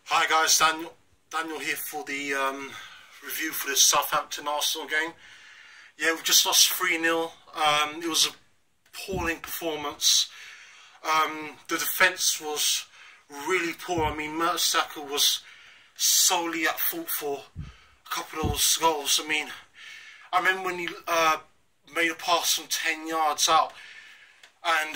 Hi guys, Daniel here for the review for the Southampton Arsenal game. Yeah, we've just lost 3-0. It was an appalling performance. The defence was really poor. I mean, Mertesacker was solely at fault for a couple of those goals. I mean, I remember when he made a pass from 10 yards out and,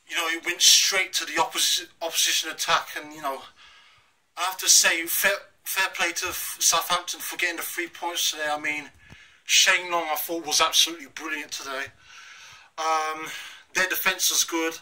you know, it went straight to the opposition attack, and, you know, I have to say, fair play to Southampton for getting the 3 points today. I mean, Shane Long, I thought, was absolutely brilliant today. Their defence was good.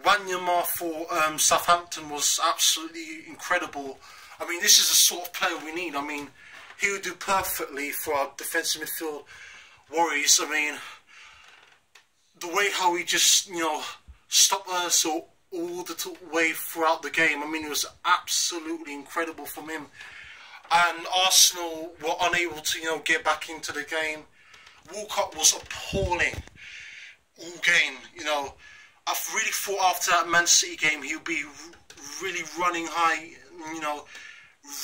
Wanyama for Southampton was absolutely incredible. I mean, this is the sort of player we need. I mean, he would do perfectly for our defensive midfield worries. I mean, the way how he just, you know, stopped us all the way throughout the game. I mean, it was absolutely incredible from him. And Arsenal were unable to, you know, get back into the game. Walcott was appalling all game. You know, I really thought after that Man City game he would be really running high, you know,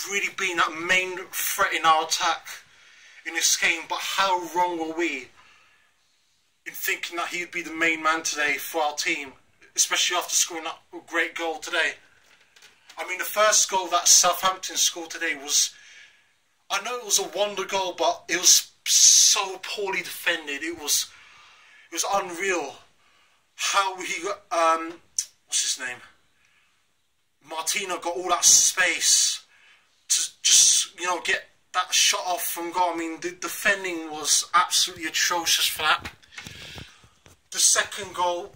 really being that main threat in our attack in this game. But how wrong were we in thinking that he would be the main man today for our team, especially after scoring that great goal today. I mean, the first goal that Southampton scored today was, I know it was a wonder goal, but it was so poorly defended. It was unreal how he got, what's his name? Martino got all that space to just, you know, get that shot off from goal. I mean, the defending was absolutely atrocious for that. The second goal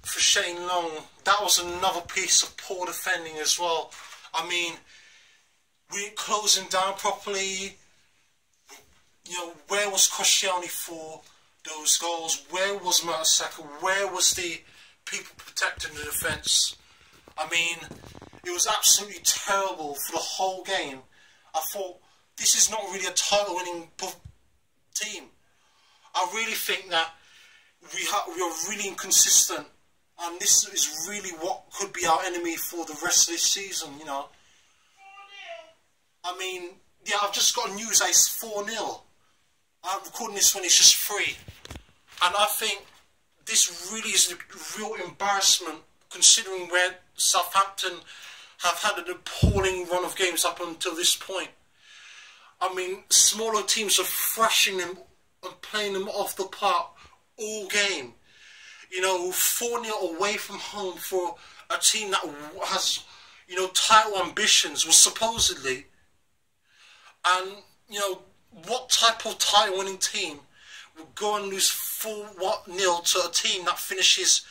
for Shane Long, that was another piece of poor defending as well. I mean, we weren't closing down properly. You know, where was Koscielny for those goals? Where was Mertesacker? Where was the people protecting the defence? I mean, it was absolutely terrible for the whole game. I thought, this is not really a title-winning team. I really think that we are really inconsistent. And this is really what could be our enemy for the rest of this season, you know. I mean, yeah, I've just got news that it's 4-0. I'm recording this when it's just 3. And I think this really is a real embarrassment, considering where Southampton have had an appalling run of games up until this point. I mean, smaller teams are thrashing them and playing them off the park all game. You know, 4-0 away from home for a team that has, you know, title ambitions, was supposedly. And, you know, what type of title-winning team would go and lose 4-0 to a team that finishes,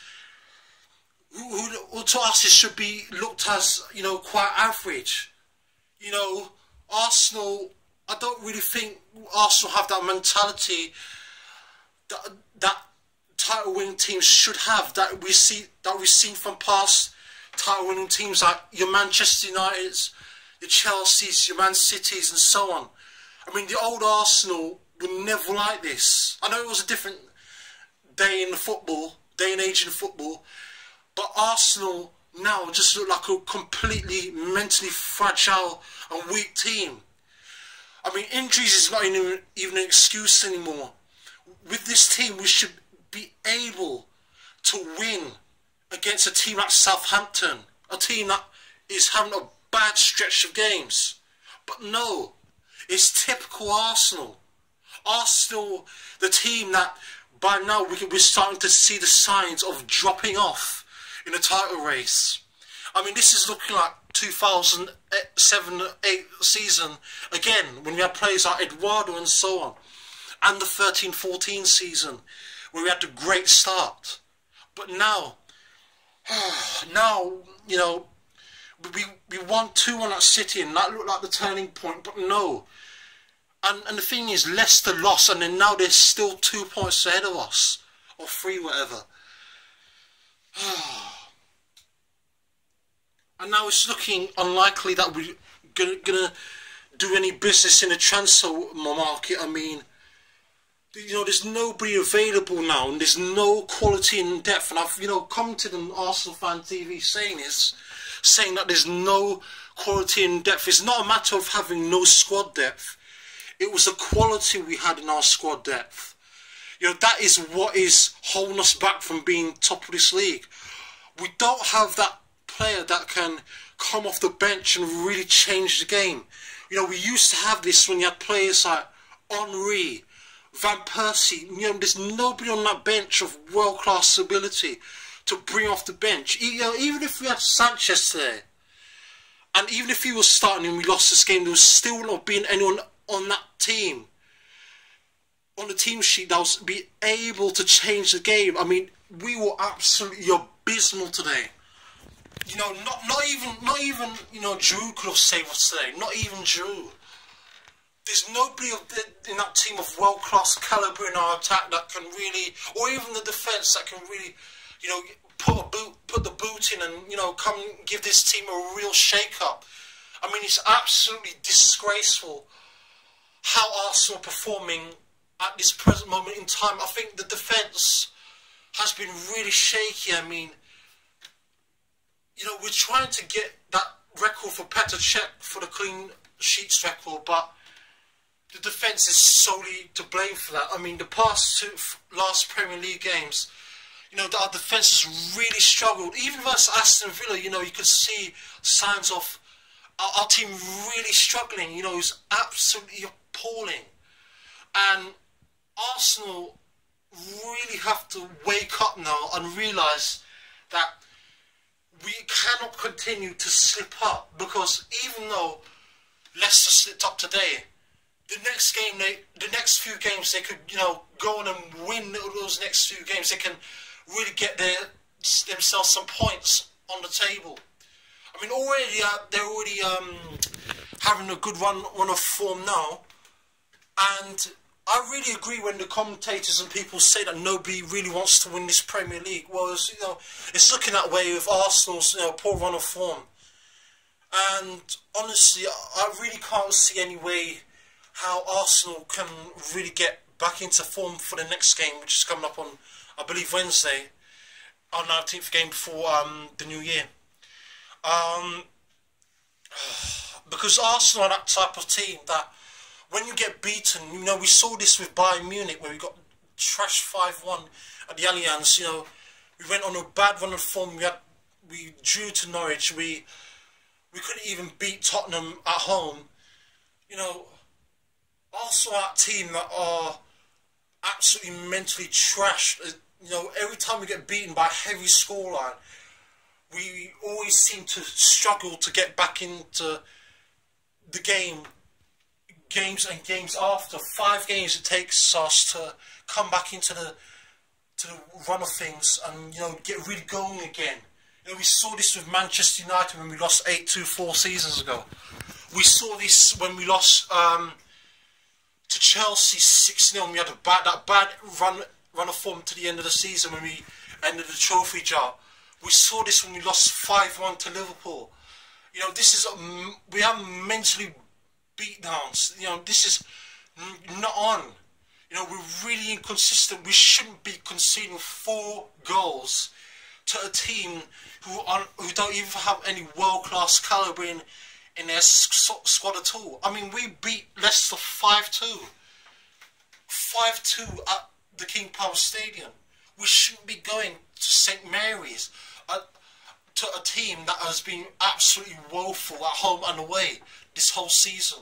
who to us it should be looked as, you know, quite average. You know, Arsenal, I don't really think Arsenal have that mentality that title-winning teams should have, that we've seen from past title-winning teams like your Manchester Uniteds, your Chelseas, your Man Cities, and so on. I mean, the old Arsenal were never like this. I know it was a different day and age in football, but Arsenal now just look like a completely mentally fragile and weak team. I mean, injuries is not even an excuse anymore. With this team, we should be able to win against a team like Southampton, a team that is having a bad stretch of games. But no, it's typical Arsenal. Arsenal, the team that by now we're starting to see the signs of dropping off in the title race. I mean, this is looking like 2007-8 season again, when we had players like Eduardo and so on, and the 13-14 season, where we had a great start. But now, you know, we won 2-1 at City, and that looked like the turning point, but no. And the thing is, Leicester lost, and then now they're still 2 points ahead of us, or 3, whatever. And now it's looking unlikely that we're gonna do any business in the transfer market. I mean, You know, there's nobody available now, and there's no quality in depth. And I've, you know, commented on Arsenal Fan TV saying that there's no quality in depth. It's not a matter of having no squad depth. It was the quality we had in our squad depth. You know, that is what is holding us back from being top of this league. We don't have that player that can come off the bench and really change the game. You know, we used to have this when you had players like Henry, Van Persie. You know, there's nobody on that bench of world-class ability to bring off the bench. You know, even if we had Sanchez there, and even if he was starting and we lost this game, there was still not being anyone on that team, on the team sheet, that was be able to change the game. I mean, we were absolutely abysmal today. You know, not even you know, Drew could have saved us today. Not even Drew. There's nobody in that team of world-class calibre in our attack that can really, or even the defence that can really, you know, put the boot in and, you know, come give this team a real shake-up. I mean, it's absolutely disgraceful how Arsenal are performing at this present moment in time. I think the defence has been really shaky. I mean, you know, we're trying to get that record for Petr Cech for the clean sheets record, but the defence is solely to blame for that. I mean, the last Premier League games, you know, our defence has really struggled. Even versus Aston Villa, you know, you could see signs of our team really struggling. You know, it's absolutely appalling. And Arsenal really have to wake up now and realise that we cannot continue to slip up, because even though Leicester slipped up today, the next game, the next few games, they could, you know, go on and win those next few games. They can really get themselves some points on the table. I mean, already they're already having a good run of form now, and I really agree when the commentators and people say that nobody really wants to win this Premier League. Well, it's, you know, it's looking that way with Arsenal's, you know, poor run of form. And honestly, I really can't see any way how Arsenal can really get back into form for the next game, which is coming up on, I believe, Wednesday, our 19th game before the new year. Because Arsenal are that type of team that when you get beaten, you know, we saw this with Bayern Munich where we got trashed 5-1 at the Allianz. You know, we went on a bad run of form. We drew to Norwich. We couldn't even beat Tottenham at home. You know, Arsenal are that team that are absolutely mentally trashed. You know, every time we get beaten by a heavy scoreline, we always seem to struggle to get back into the game. Games and games after 5 games, it takes us to come back into the run of things and, you know, get really going again. You know, we saw this with Manchester United when we lost 8-2 4 seasons ago. We saw this when we lost to Chelsea 6-0. We had that bad run of form to the end of the season when we ended the trophy jar. We saw this when we lost 5-1 to Liverpool. You know, this is we have mentally beatdowns. You know, this is not on. You know, we're really inconsistent. We shouldn't be conceding 4 goals to a team who don't even have any world-class calibre in their squad at all. I mean, we beat Leicester 5-2. 5-2 at the King Power Stadium. We shouldn't be going to St Mary's, to a team that has been absolutely woeful at home and away this whole season.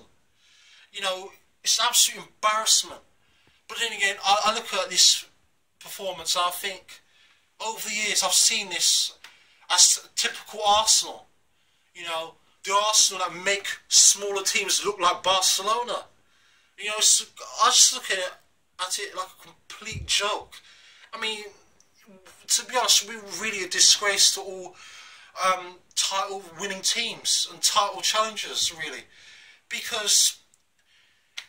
You know, it's an absolute embarrassment. But then again, I look at this performance and I think, over the years, I've seen this as typical Arsenal. You know, the Arsenal that make smaller teams look like Barcelona. You know, I just look at it like a complete joke. I mean, to be honest, we're really a disgrace to all title-winning teams and title challengers, really. Because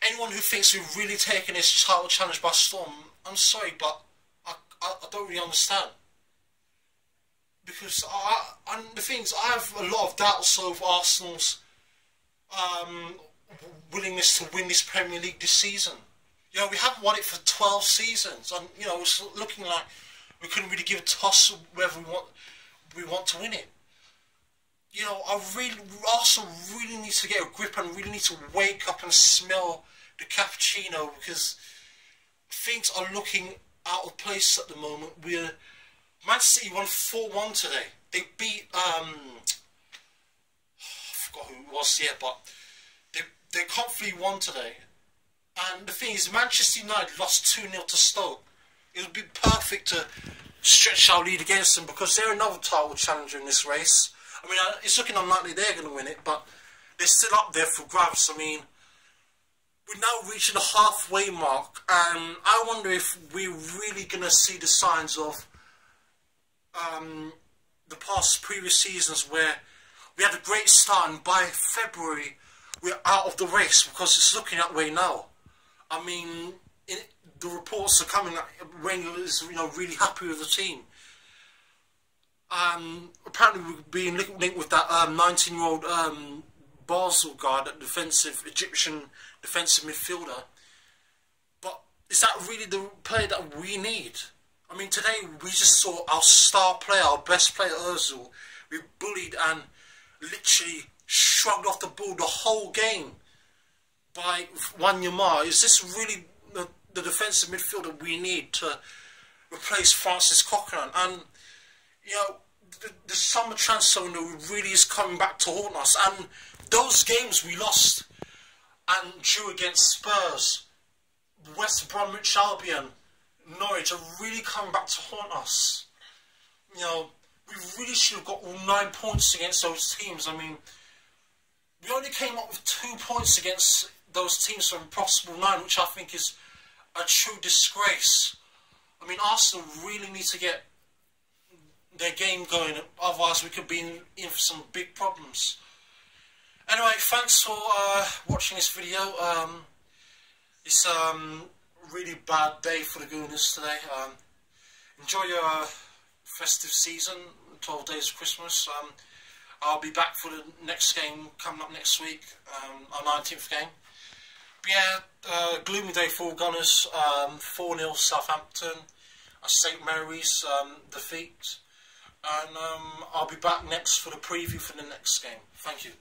anyone who thinks we've really taken this title challenge by storm, I'm sorry, but I don't really understand. Because and the thing is, I have a lot of doubts over Arsenal's willingness to win this Premier League this season. You know, we haven't won it for 12 seasons, and you know, it's looking like we couldn't really give a toss whether we want to win it. You know, Arsenal really needs to get a grip and really need to wake up and smell the cappuccino, because things are looking out of place at the moment. Man City won 4-1 today. They beat I forgot who it was yet, but they comfortably won today. And the thing is, Manchester United lost 2-0 to Stoke. It would be perfect to stretch our lead against them, because they're another title challenger in this race. I mean, it's looking unlikely they're going to win it, but they're still up there for grabs. I mean, we're now reaching the halfway mark, and I wonder if we're really going to see the signs of the previous seasons, where we had a great start and by February we're out of the race, because it's looking that way now. I mean, the reports are coming that Wenger is, you know, really happy with the team. Apparently we're being linked with that 19-year-old Basel guy, that Egyptian defensive midfielder. But is that really the player that we need? I mean, today we just saw our star player, our best player, Ozil, be bullied and literally shrugged off the ball the whole game by Wanyama. Is this really the defensive midfielder we need to replace Francis Coquelin? And you know, the summer transfer window really is coming back to haunt us. And those games we lost and drew against Spurs, West Bromwich Albion, Norwich, are really coming back to haunt us. You know, we really should have got all 9 points against those teams. I mean, we only came up with 2 points against those teams from possible 9, which I think is a true disgrace. I mean, Arsenal really need to get their game going, otherwise we could be in for some big problems. Anyway, thanks for watching this video. It's a really bad day for the Gooners today. Enjoy your festive season, 12 days of Christmas. I'll be back for the next game coming up next week, our 19th game. But yeah, gloomy day for Gunners. 4-0 Southampton, a St Mary's defeat. And I'll be back next for the preview for the next game. Thank you.